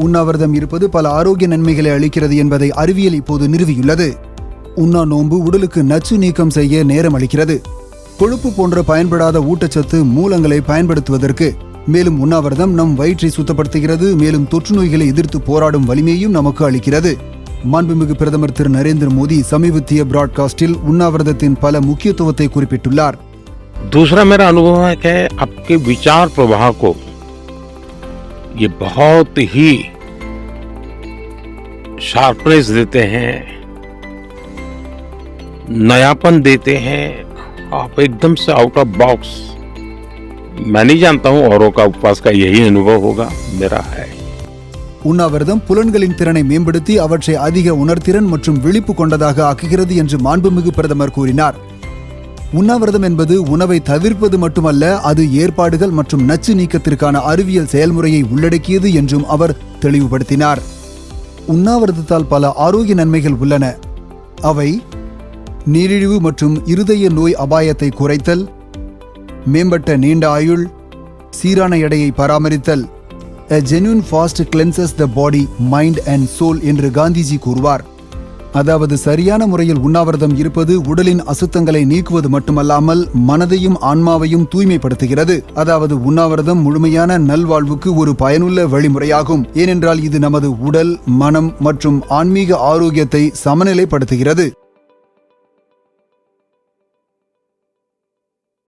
உண்ணாவிரதம் இருப்பது பல ஆரோக்கிய நன்மைகளை அளிக்கிறது என்பதை அறிவியல் இப்போது நிறுவியுள்ளது. உண்ணா நோன்பு உடலுக்கு நச்சு நீக்கம் செய்ய நேரம் அளிக்கிறது. கொழுப்பு போன்ற பயன்படாத ஊட்டச்சத்து மூலங்களை பயன்படுத்துவதற்கு. மேலும் உண்ணாவிரதம் நம் வயிற்றை சுத்தப்படுத்துகிறது. மேலும் தொற்று நோய்களை எதிர்த்து போராடும் வலிமையும் நமக்கு அளிக்கிறது. மாண்புமிகு பிரதமர் திரு நரேந்திர மோடி சமீபத்திய பிராட்காஸ்டில் உண்ணாவிரதத்தின் பல முக்கியத்துவத்தை குறிப்பிட்டுள்ளார். दूसरा मेरा अनुभव है कि आपके विचार प्रवाह को ये बहुत ही शार्पनेस देते हैं, नयापन देते हैं. आप एकदम से आउट ऑफ बॉक्स. मैं नहीं जानता हूं औरों का उपवास का यही अनुभव होगा, मेरा है. உண்ணாவிரதம் புலன்களின் திறனை மேம்படுத்தி அவற்றை அதிக உணர்திறன் மற்றும் விழிப்பு கொண்டதாக ஆக்குகிறது என்று மாண்புமிகு பிரதமர் கூறினார். உண்ணாவிரதம் என்பது உணவை தவிர்ப்பது மட்டுமல்ல, அது ஏற்பாடுகள் மற்றும் நச்சு நீக்கத்திற்கான அறிவியல் செயல்முறையை உள்ளடக்கியது என்றும் அவர் தெளிவுபடுத்தினார். உண்ணாவிரதத்தால் பல ஆரோக்கிய நன்மைகள் உள்ளன. அவை நீரிழிவு மற்றும் இருதய நோய் அபாயத்தை குறைத்தல், மேம்பட்ட நீண்ட ஆயுள், சீரான எடையை பராமரித்தல். A genuine fast cleanses the body, mind and soul என்று காந்திஜி கூறுவார். அதாவது சரியான முறையில் உண்ணாவிரதம் இருப்பது உடலின் அசுத்தங்களை நீக்குவது மட்டுமல்லாமல் மனதையும் ஆன்மாவையும் தூய்மைப்படுத்துகிறது. அதாவது உண்ணாவிரதம் முழுமையான நல்வாழ்வுக்கு ஒரு பயனுள்ள வழிமுறையாகும். ஏனென்றால் இது நமது உடல், மனம் மற்றும் ஆன்மீக ஆரோக்கியத்தை சமநிலைப்படுத்துகிறது.